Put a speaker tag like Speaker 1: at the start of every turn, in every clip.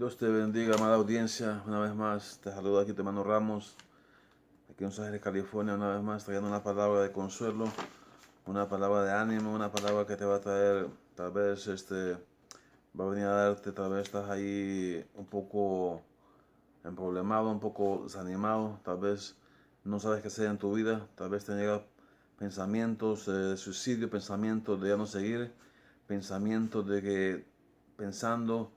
Speaker 1: Dios te bendiga, amada audiencia. Una vez más, te saluda aquí tu hermano Ramos, aquí en Los Ángeles, California. Una vez más, trayendo una palabra de consuelo, una palabra de ánimo, una palabra que te va a traer, tal vez, va a venir a darte, tal vez estás ahí un poco emproblemado, un poco desanimado, tal vez no sabes qué hacer en tu vida, tal vez te llegan pensamientos de suicidio, pensamientos de ya no seguir, pensamientos de que pensando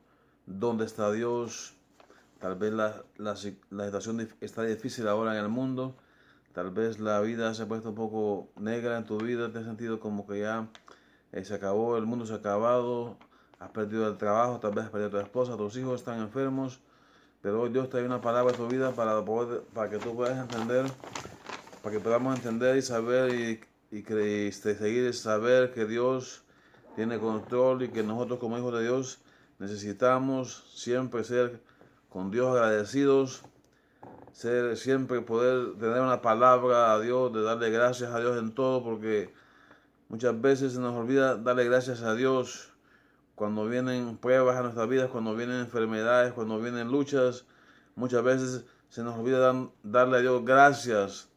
Speaker 1: dónde está Dios. Tal vez la situación está difícil ahora en el mundo. Tal vez la vida se ha puesto un poco negra en tu vida. Te has sentido como que ya se acabó, el mundo se ha acabado. Has perdido el trabajo, tal vez has perdido a tu esposa, tus hijos están enfermos. Pero hoy Dios te da una palabra en tu vida para que tú puedas entender, para que podamos entender y saber seguir y saber que Dios tiene control y que nosotros como hijos de Dios necesitamos siempre ser con Dios agradecidos, siempre poder tener una palabra a Dios, de darle gracias a Dios en todo, porque muchas veces se nos olvida darle gracias a Dios cuando vienen pruebas a nuestras vidas, cuando vienen enfermedades, cuando vienen luchas. Muchas veces se nos olvida darle a Dios gracias.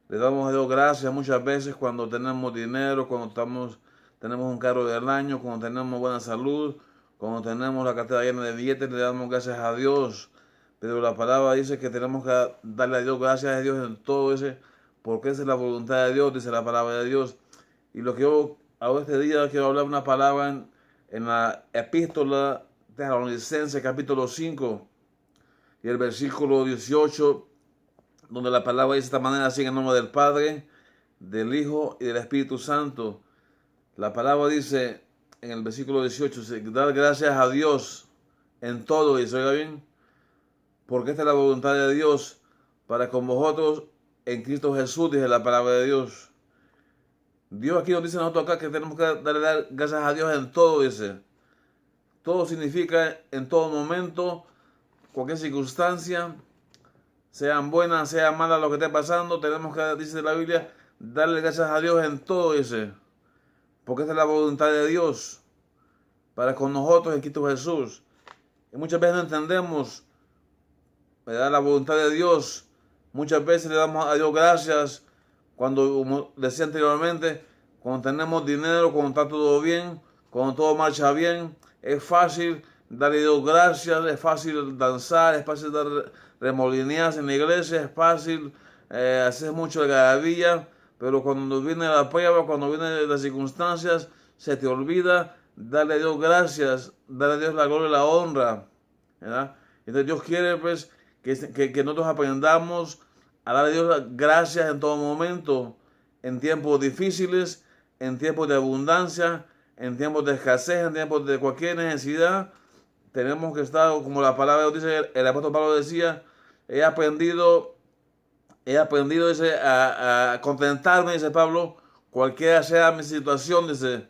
Speaker 1: Le damos a Dios gracias muchas veces cuando tenemos dinero, tenemos un carro del año, cuando tenemos buena salud, cuando tenemos la cartera llena de billetes, le damos gracias a Dios. Pero la palabra dice que tenemos que darle a Dios gracias a Dios en todo ese, porque esa es la voluntad de Dios, dice la palabra de Dios. Y lo que yo hago este día, quiero hablar una palabra en la epístola de Tesalonicenses, capítulo 5, y el versículo 18, donde la palabra dice de esta manera, así en el nombre del Padre, del Hijo y del Espíritu Santo. La palabra dice en el versículo 18, dar gracias a Dios en todo, y se oiga bien, porque esta es la voluntad de Dios para con vosotros en Cristo Jesús, dice la palabra de Dios. Dios aquí nos dice a nosotros acá que tenemos que darle gracias a Dios en todo, dice. Todo significa en todo momento, cualquier circunstancia, sean buenas, sean malas lo que esté pasando, tenemos que, dice la Biblia, darle gracias a Dios en todo, dice. Porque esta es la voluntad de Dios para con nosotros en Cristo Jesús. Y muchas veces no entendemos, ¿verdad?, la voluntad de Dios. Muchas veces le damos a Dios gracias cuando, como decía anteriormente, cuando tenemos dinero, cuando está todo bien, cuando todo marcha bien. Es fácil darle a Dios gracias, es fácil danzar, es fácil dar remolinearse en la iglesia, es fácil hacer mucho de algarabía, pero cuando viene la prueba, cuando vienen las circunstancias, se te olvida darle a Dios gracias, darle a Dios la gloria y la honra, ¿verdad? Entonces Dios quiere, pues, que nosotros aprendamos a darle a Dios las gracias en todo momento, en tiempos difíciles, en tiempos de abundancia, en tiempos de escasez, en tiempos de cualquier necesidad. Tenemos que estar, como la palabra de Dios dice, el apóstol Pablo decía, he aprendido dice, a contentarme, dice Pablo, cualquiera sea mi situación, dice,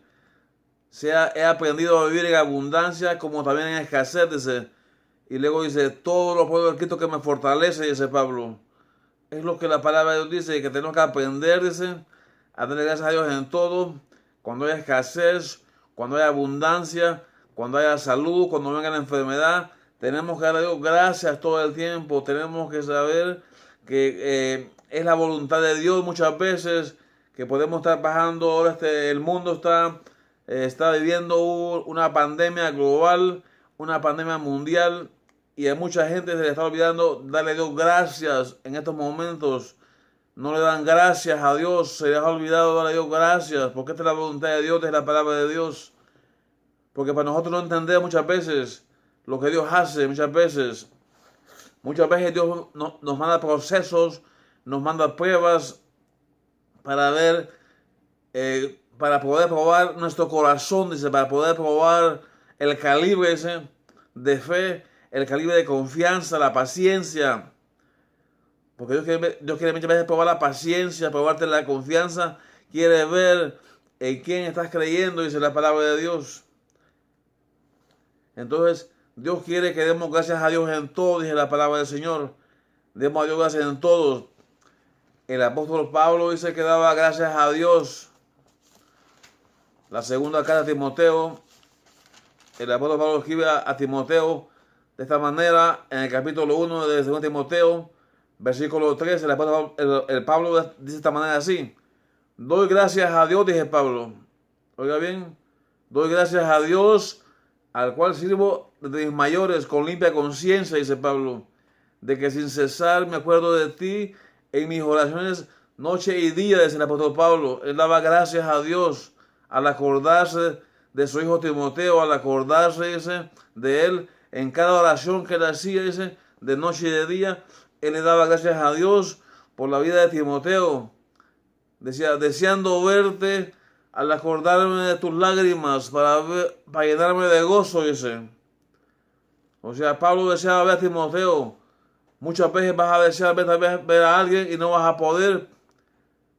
Speaker 1: he aprendido a vivir en abundancia como también en escasez, dice. Y luego dice, todo lo puedo en Cristo que me fortalece, dice Pablo. Es lo que la palabra de Dios dice, que tenemos que aprender, dice, a darle gracias a Dios en todo, cuando haya escasez, cuando haya abundancia, cuando haya salud, cuando venga la enfermedad. Tenemos que darle a Dios gracias todo el tiempo. Tenemos que saber que es la voluntad de Dios muchas veces, que podemos estar pasando, ahora el mundo está viviendo una pandemia global, una pandemia mundial, y a mucha gente se le está olvidando darle a Dios gracias en estos momentos. No le dan gracias a Dios, se les ha olvidado darle a Dios gracias, porque esta es la voluntad de Dios, esta es la palabra de Dios. Porque para nosotros no entender muchas veces lo que Dios hace, muchas veces Dios nos manda procesos, nos manda pruebas para ver, para poder probar nuestro corazón, dice, para poder probar el calibre ese de fe, el calibre de confianza, la paciencia. Porque Dios quiere muchas veces probar la paciencia, probarte la confianza, quiere ver en quién estás creyendo, dice la palabra de Dios. Entonces, Dios quiere que demos gracias a Dios en todo, dice la palabra del Señor. Demos a Dios gracias en todo. El apóstol Pablo dice que daba gracias a Dios. La segunda carta de Timoteo, el apóstol Pablo escribe a Timoteo, De esta manera, en el capítulo 1 de 2 Timoteo, versículo 3, el Pablo dice de esta manera así: doy gracias a Dios, dice Pablo. Oiga bien, doy gracias a Dios, al cual sirvo desde mis mayores con limpia conciencia, dice Pablo, de que sin cesar me acuerdo de ti en mis oraciones noche y día, dice el apóstol Pablo. Él daba gracias a Dios al acordarse de su hijo Timoteo, al acordarse, dice, de él en cada oración que él hacía, dice, de noche y de día. Él le daba gracias a Dios por la vida de Timoteo. Decía, deseando verte al acordarme de tus lágrimas para llenarme de gozo, dice. O sea, Pablo deseaba ver a Timoteo. Muchas veces vas a desear ver a alguien y no vas a poder.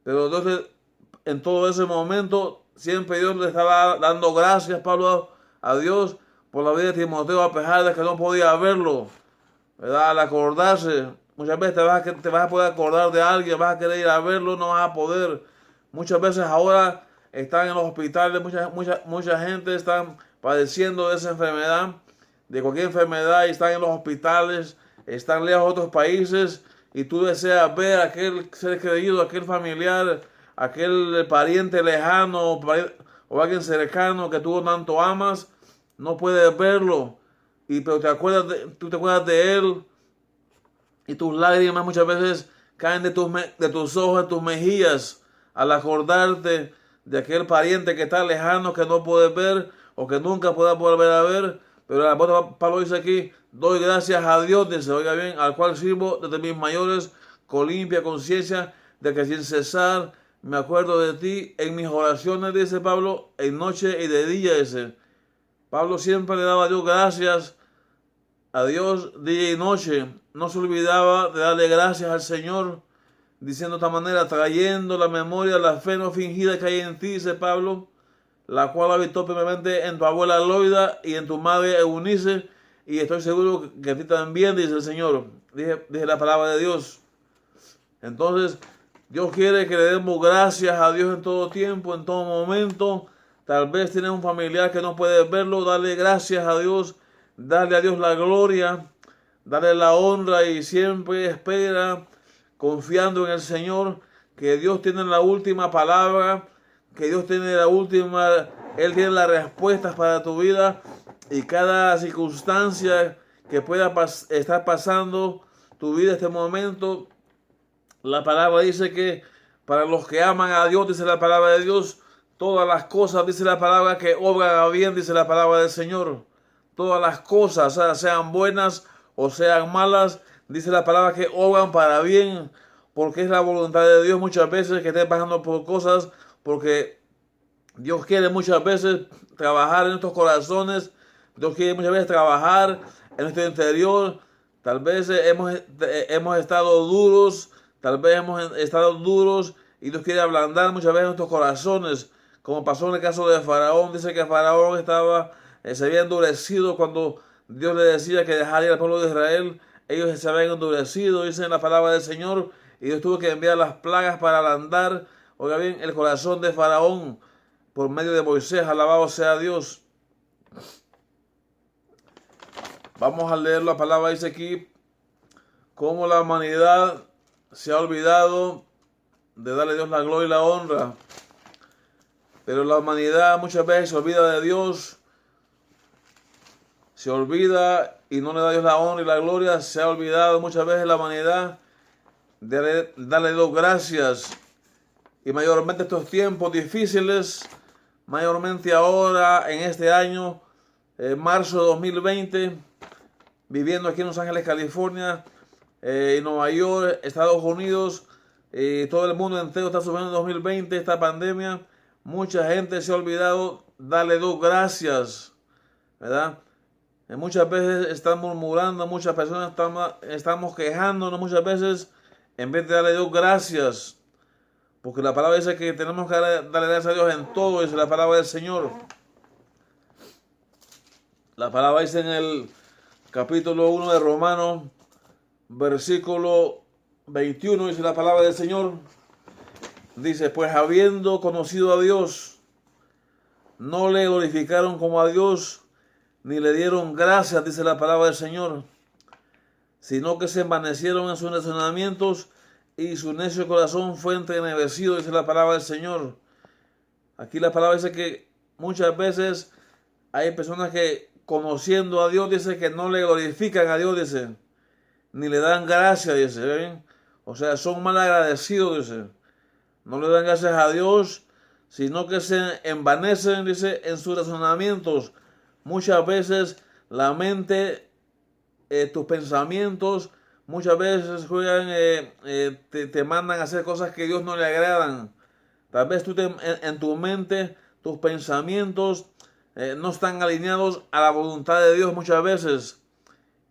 Speaker 1: Pero entonces, en todo ese momento, siempre Dios le estaba dando gracias, Pablo, a Dios por la vida de Timoteo, a pesar de que no podía verlo, ¿verdad? Al acordarse, muchas veces te vas a poder acordar de alguien, vas a querer ir a verlo, no vas a poder. Muchas veces ahora están en los hospitales, mucha gente está padeciendo de esa enfermedad, de cualquier enfermedad, y están en los hospitales, están lejos de otros países, y tú deseas ver a aquel ser querido, aquel familiar, aquel pariente lejano o alguien cercano que tú tanto amas, no puedes verlo, pero tú te acuerdas de él, y tus lágrimas muchas veces caen de tus ojos, de tus mejillas, al acordarte de aquel pariente que está lejano, que no puedes ver o que nunca puedas volver a ver. Pero el apóstol Pablo dice aquí: doy gracias a Dios, dice, oiga bien, al cual sirvo desde mis mayores con limpia conciencia, de que sin cesar me acuerdo de ti en mis oraciones, dice Pablo, en noche y de día, dice. Pablo siempre le daba a Dios gracias, a Dios día y noche. No se olvidaba de darle gracias al Señor, diciendo de esta manera, trayendo la memoria la fe no fingida que hay en ti, dice Pablo, la cual habitó primeramente en tu abuela Loida y en tu madre Eunice, y estoy seguro que a ti también, dice el Señor. Dije la palabra de Dios. Entonces, Dios quiere que le demos gracias a Dios en todo tiempo, en todo momento. Tal vez tienes un familiar que no puede verlo, dale gracias a Dios, dale a Dios la gloria, dale la honra, y siempre espera, confiando en el Señor, que Dios tiene la última palabra, que Dios tiene Él tiene las respuestas para tu vida, y cada circunstancia que pueda estar pasando tu vida en este momento. La palabra dice que para los que aman a Dios, dice la palabra de Dios, todas las cosas, dice la palabra, que obran a bien, dice la palabra del Señor. Todas las cosas, sean buenas o sean malas, dice la palabra que obran para bien, porque es la voluntad de Dios muchas veces que estés pasando por cosas, porque Dios quiere muchas veces trabajar en nuestros corazones, Dios quiere muchas veces trabajar en nuestro interior. Tal vez hemos estado duros, y Dios quiere ablandar muchas veces nuestros corazones, como pasó en el caso de Faraón. Dice que Faraón se había endurecido cuando Dios le decía que dejara ir al pueblo de Israel. Ellos se habían endurecido, dice en la palabra del Señor, y Dios tuvo que enviar las plagas para ablandar, oiga bien, el corazón de Faraón por medio de Moisés. Alabado sea Dios. Vamos a leer la palabra. Dice aquí cómo la humanidad se ha olvidado de darle a Dios la gloria y la honra. Pero la humanidad muchas veces se olvida de Dios, se olvida y no le da a Dios la honra y la gloria. Se ha olvidado muchas veces la humanidad de darle a Dios gracias. Y mayormente estos tiempos difíciles, mayormente ahora en este año, marzo de 2020, viviendo aquí en Los Ángeles, California, en Nueva York, Estados Unidos, todo el mundo entero está sufriendo en 2020 esta pandemia. Mucha gente se ha olvidado darle a Dios gracias, ¿verdad? Muchas veces están murmurando, muchas personas estamos quejándonos muchas veces en vez de darle a Dios gracias. Porque la palabra dice que tenemos que darle gracias a Dios en todo, dice la palabra del Señor. La palabra dice en el capítulo 1 de Romanos, versículo 21, dice la palabra del Señor. Dice, pues habiendo conocido a Dios, no le glorificaron como a Dios, ni le dieron gracias, dice la palabra del Señor, sino que se envanecieron en sus razonamientos y su necio corazón fue entenebrecido, dice la palabra del Señor. Aquí la palabra dice que muchas veces hay personas que conociendo a Dios, dice que no le glorifican a Dios, dice, ni le dan gracias, dice, ¿ven? O sea, son mal agradecidos, dice. No le dan gracias a Dios, sino que se envanecen, dice, en sus razonamientos. Muchas veces la mente, tus pensamientos, muchas veces juegan, te mandan a hacer cosas que a Dios no le agradan. Tal vez tú en tu mente, tus pensamientos no están alineados a la voluntad de Dios muchas veces.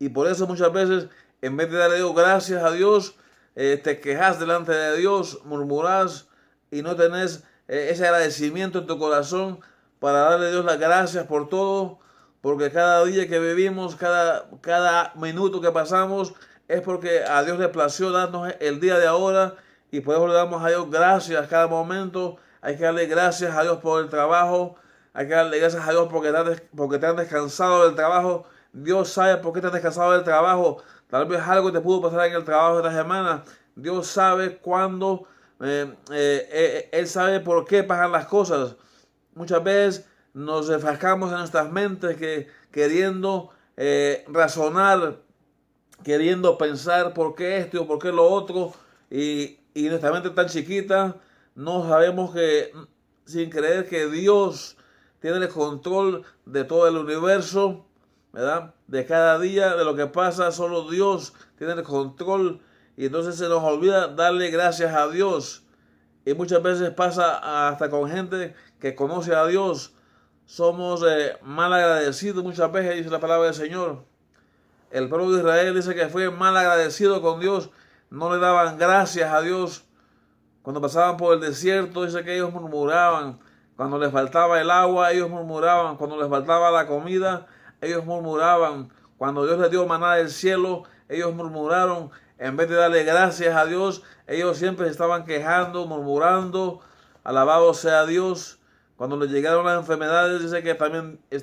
Speaker 1: Y por eso muchas veces, en vez de darle gracias a Dios, te quejas delante de Dios, murmuras y no tenés ese agradecimiento en tu corazón para darle a Dios las gracias por todo, porque cada día que vivimos, cada minuto que pasamos, es porque a Dios le plació darnos el día de ahora y por eso le damos a Dios gracias cada momento. Hay que darle gracias a Dios por el trabajo, hay que darle gracias a Dios porque te han descansado del trabajo. Dios sabe por qué te has descansado del trabajo. Tal vez algo te pudo pasar en el trabajo esta semana. Dios sabe cuándo, Él sabe por qué pasan las cosas. Muchas veces nos enfrascamos en nuestras mentes queriendo razonar, queriendo pensar por qué esto o por qué lo otro. Y nuestra mente tan chiquita, no sabemos que, sin creer que Dios tiene el control de todo el universo, ¿verdad? De cada día, de lo que pasa, solo Dios tiene el control y entonces se nos olvida darle gracias a Dios. Y muchas veces pasa hasta con gente que conoce a Dios. Somos mal agradecidos muchas veces, dice la palabra del Señor. El pueblo de Israel dice que fue mal agradecido con Dios. No le daban gracias a Dios. Cuando pasaban por el desierto, dice que ellos murmuraban. Cuando les faltaba el agua, ellos murmuraban. Cuando les faltaba la comida, ellos murmuraban. Cuando Dios les dio maná del cielo, ellos murmuraron. En vez de darle gracias a Dios, ellos siempre se estaban quejando, murmurando. Alabado sea Dios. Cuando les llegaron las enfermedades, dice que también se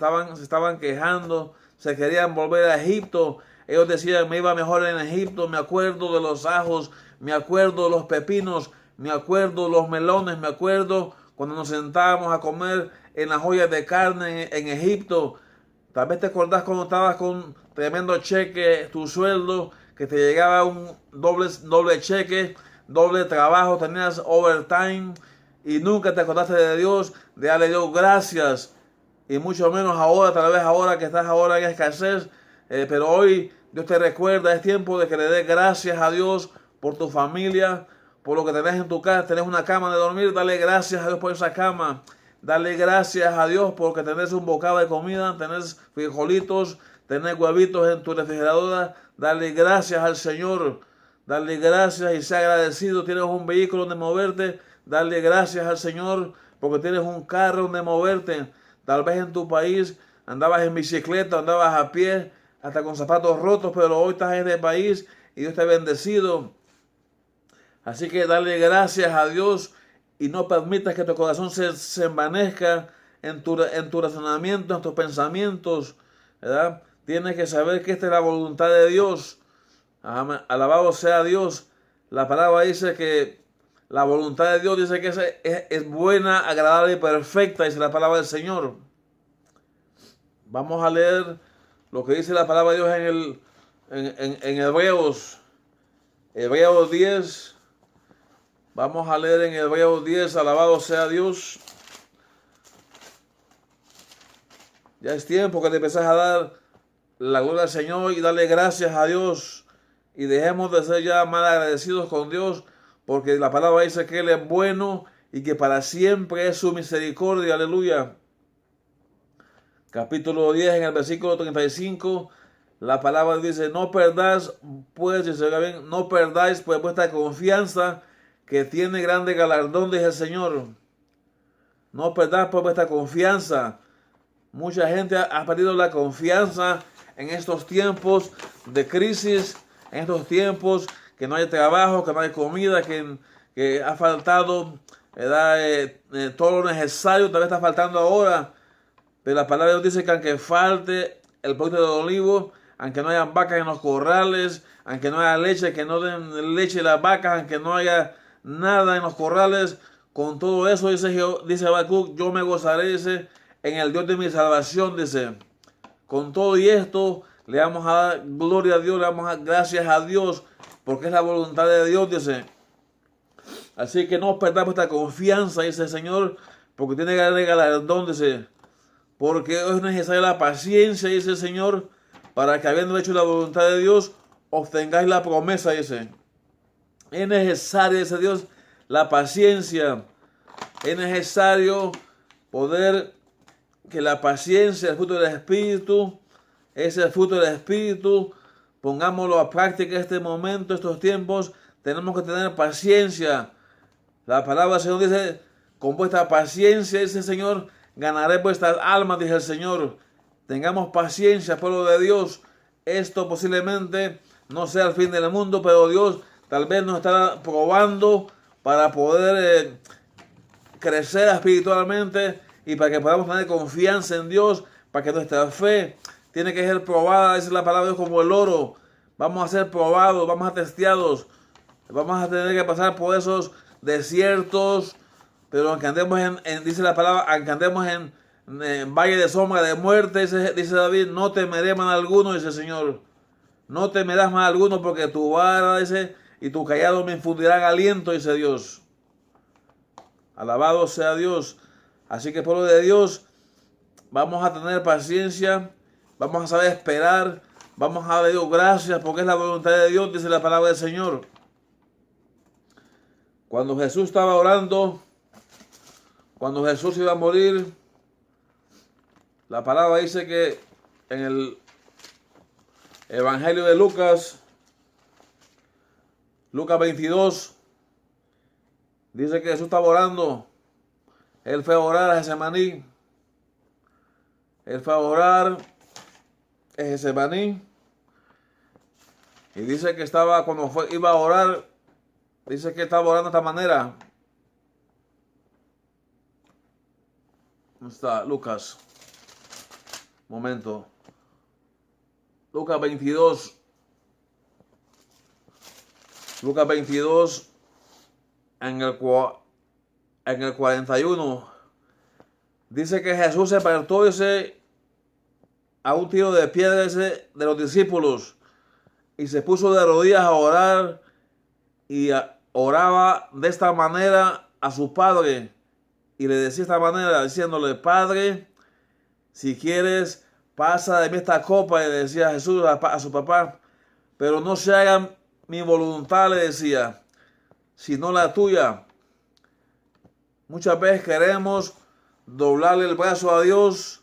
Speaker 1: estaban quejando. Se querían volver a Egipto. Ellos decían, me iba mejor en Egipto. Me acuerdo de los ajos, me acuerdo de los pepinos, me acuerdo de los melones, me acuerdo cuando nos sentábamos a comer en las ollas de carne en Egipto. Tal vez te acordás cuando estabas con tremendo cheque, tu sueldo, que te llegaba un doble cheque, doble trabajo, tenías overtime y nunca te acordaste de Dios, de darle a Dios gracias. Y mucho menos ahora, tal vez ahora que estás ahora en escasez, pero hoy Dios te recuerda, es tiempo de que le des gracias a Dios por tu familia, por lo que tenés en tu casa. Tenés una cama de dormir, dale gracias a Dios por esa cama. Dale gracias a Dios porque tenés un bocado de comida, tenés frijolitos, tenés huevitos en tu refrigeradora. Dale gracias al Señor. Dale gracias y sea agradecido. Tienes un vehículo donde moverte. Dale gracias al Señor porque tienes un carro donde moverte. Tal vez en tu país andabas en bicicleta, andabas a pie, hasta con zapatos rotos, pero hoy estás en el país y Dios te ha bendecido. Así que dale gracias a Dios y no permitas que tu corazón se envanezca en tu razonamiento, en tus pensamientos, ¿verdad? Tienes que saber que esta es la voluntad de Dios. Alabado sea Dios. La palabra dice que la voluntad de Dios dice que es buena, agradable y perfecta, dice la palabra del Señor. Vamos a leer lo que dice la palabra de Dios en Hebreos 10. Vamos a leer en Hebreos 10, alabado sea Dios. Ya es tiempo que te empieces a dar la gloria al Señor y darle gracias a Dios. Y dejemos de ser ya mal agradecidos con Dios, porque la palabra dice que Él es bueno y que para siempre es su misericordia. Aleluya. Capítulo 10, en el versículo 35, la palabra dice, no perdáis pues vuestra confianza, que tiene grande galardón, dice el Señor. No perdáis pues vuestra confianza. Mucha gente ha perdido la confianza en estos tiempos de crisis, en estos tiempos que no hay trabajo, que no hay comida, que ha faltado todo lo necesario, tal vez está faltando ahora. Pero la palabra de Dios dice que aunque falte el poquito de olivo, aunque no haya vacas en los corrales, aunque no haya leche, que no den leche las vacas, aunque no haya nada en los corrales, con todo eso, dice Habacuc, yo me gozaré, dice, en el Dios de mi salvación, dice. Con todo y esto, le vamos a dar gloria a Dios, le vamos a dar gracias a Dios, porque es la voluntad de Dios, dice. Así que no perdamos esta confianza, dice el Señor, porque tiene que darle galardón, dice. Porque es necesaria la paciencia, dice el Señor, para que habiendo hecho la voluntad de Dios, obtengáis la promesa, dice. Es necesario, dice Dios, la paciencia. Es necesario poder que la paciencia, el fruto del Espíritu, es el fruto del Espíritu. Pongámoslo a práctica en este momento, estos tiempos. Tenemos que tener paciencia. La palabra del Señor dice, con vuestra paciencia, dice el Señor, ganaré vuestras almas, dice el Señor. Tengamos paciencia, pueblo de Dios. Esto posiblemente no sea el fin del mundo, pero Dios tal vez nos está probando para poder crecer espiritualmente y para que podamos tener confianza en Dios, para que nuestra fe tiene que ser probada, esa es la palabra de Dios, como el oro. Vamos a ser probados, vamos a testeados, vamos a tener que pasar por esos desiertos, pero aunque andemos dice la palabra, aunque andemos en valle de sombra de muerte, dice David, no temeré mal alguno, dice el Señor. No temerás mal alguno, porque tu vara, dice, y tu callado me infundirán aliento, dice Dios. Alabado sea Dios. Así que, pueblo de Dios, vamos a tener paciencia, vamos a saber esperar, vamos a darle a Dios gracias, porque es la voluntad de Dios, dice la palabra del Señor. Cuando Jesús estaba orando, cuando Jesús iba a morir, la palabra dice que en el Evangelio de Lucas 22, dice que Jesús estaba orando. Él fue a orar a Getsemaní. Él fue a orar a Getsemaní. Y dice que estaba, iba a orar, dice que estaba orando de esta manera. ¿Dónde está? Lucas. Momento. Lucas 22. Lucas 22. En el 41. Dice que Jesús se apartó, dice, a un tiro de piedra, dice, de los discípulos. Y se puso de rodillas a orar. Y oraba de esta manera a su padre. Y le decía de esta manera, diciéndole, Padre, si quieres, pasa de mí esta copa. Y le decía Jesús a su papá, pero no se haga mi voluntad, le decía, sino la tuya. Muchas veces queremos doblarle el brazo a Dios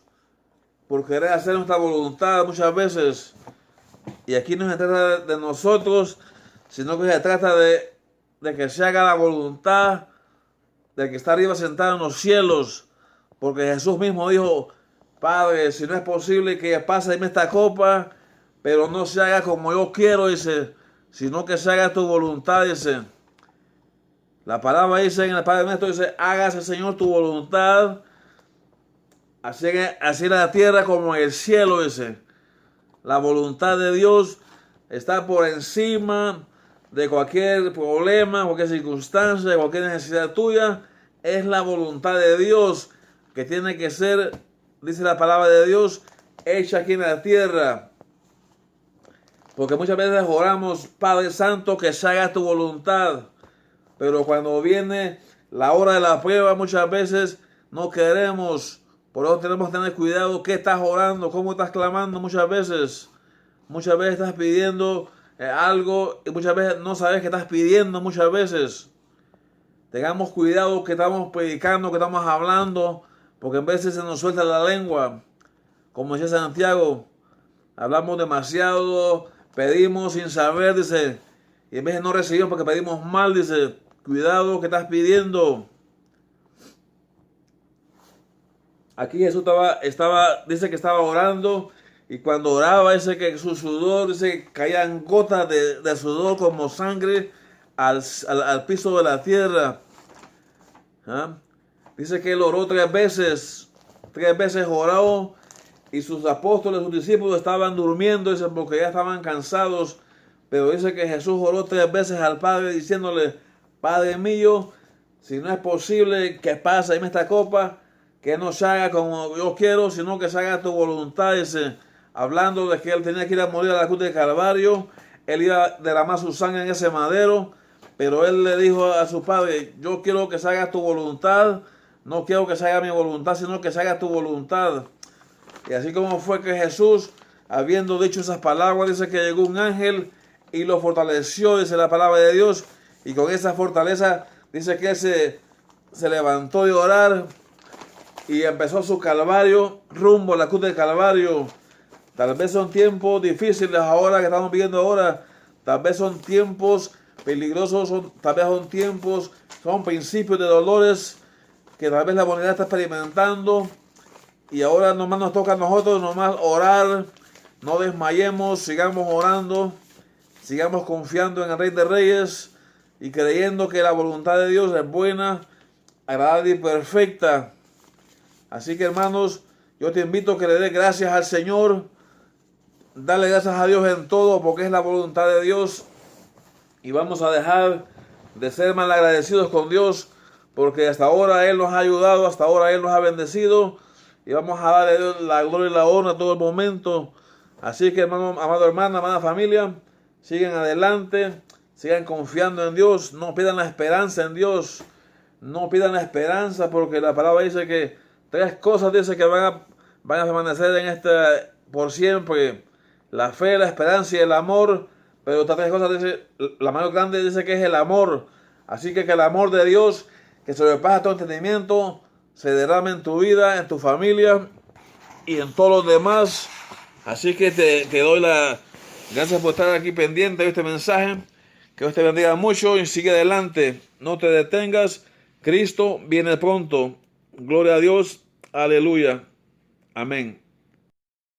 Speaker 1: por querer hacer nuestra voluntad muchas veces. Y aquí no se trata de nosotros, sino que se trata de que se haga la voluntad del que está arriba sentado en los cielos. Porque Jesús mismo dijo, Padre, si no es posible que pase de mí esta copa, pero no se haga como yo quiero, dice, sino que se haga tu voluntad, dice. La palabra dice en el Padre Nuestro, dice, hágase, Señor, tu voluntad, así en la tierra como en el cielo, dice. La voluntad de Dios está por encima de cualquier problema, cualquier circunstancia, cualquier necesidad tuya. Es la voluntad de Dios que tiene que ser, dice la palabra de Dios, hecha aquí en la tierra. Porque muchas veces oramos, Padre Santo, que se haga tu voluntad. Pero cuando viene la hora de la prueba, muchas veces no queremos. Por eso tenemos que tener cuidado qué estás orando, cómo estás clamando muchas veces. Muchas veces estás pidiendo algo y muchas veces no sabes qué estás pidiendo muchas veces. Tengamos cuidado que estamos predicando, que estamos hablando, porque en veces se nos suelta la lengua. Como decía Santiago, hablamos demasiado, pedimos sin saber, dice, y en vez de no recibimos porque pedimos mal, dice, cuidado que estás pidiendo. Aquí Jesús dice que estaba orando, y cuando oraba, dice que su sudor, dice, caían gotas de sudor como sangre al piso de la tierra. ¿Ah? Dice que él oró 3 veces oró, y sus apóstoles, sus discípulos estaban durmiendo, dice, porque ya estaban cansados. Pero dice que Jesús oró 3 veces al Padre diciéndole: Padre mío, si no es posible que pase en esta copa, que no se haga como yo quiero, sino que se haga tu voluntad. Dice, hablando de que él tenía que ir a morir a la cruz del Calvario, él iba a derramar su sangre en ese madero, pero él le dijo a su Padre: yo quiero que se haga tu voluntad, no quiero que se haga mi voluntad, sino que se haga tu voluntad. Y así como fue que Jesús, habiendo dicho esas palabras, dice que llegó un ángel y lo fortaleció, dice la palabra de Dios, y con esa fortaleza dice que él se levantó de orar y empezó su calvario rumbo a la cruz del Calvario. Tal vez son tiempos difíciles ahora que estamos viviendo ahora, tal vez son tiempos peligrosos, tal vez son tiempos, son principios de dolores que tal vez la humanidad está experimentando, y ahora nomás nos toca a nosotros nomás orar. No desmayemos, sigamos orando, sigamos confiando en el Rey de Reyes y creyendo que la voluntad de Dios es buena, agradable y perfecta. Así que, hermanos, yo te invito a que le des gracias al Señor, dale gracias a Dios en todo, porque es la voluntad de Dios, y vamos a dejar de ser malagradecidos con Dios, porque hasta ahora Él nos ha ayudado, hasta ahora Él nos ha bendecido, y vamos a darle a Dios la gloria y la honra todo el momento. Así que, hermano, amado hermano, amada familia, sigan adelante, sigan confiando en Dios, no pierdan la esperanza en Dios, no pierdan la esperanza, porque la palabra dice que 3 cosas dice que van a permanecer en por siempre: la fe, la esperanza y el amor. Pero estas 3 cosas dice, la más grande dice que es el amor. Así que el amor de Dios, que sobrepasa todo entendimiento, se derrama en tu vida, en tu familia y en todos los demás. Así que te doy gracias por estar aquí pendiente de este mensaje. Que Dios te bendiga mucho y sigue adelante. No te detengas. Cristo viene pronto. Gloria a Dios. Aleluya. Amén.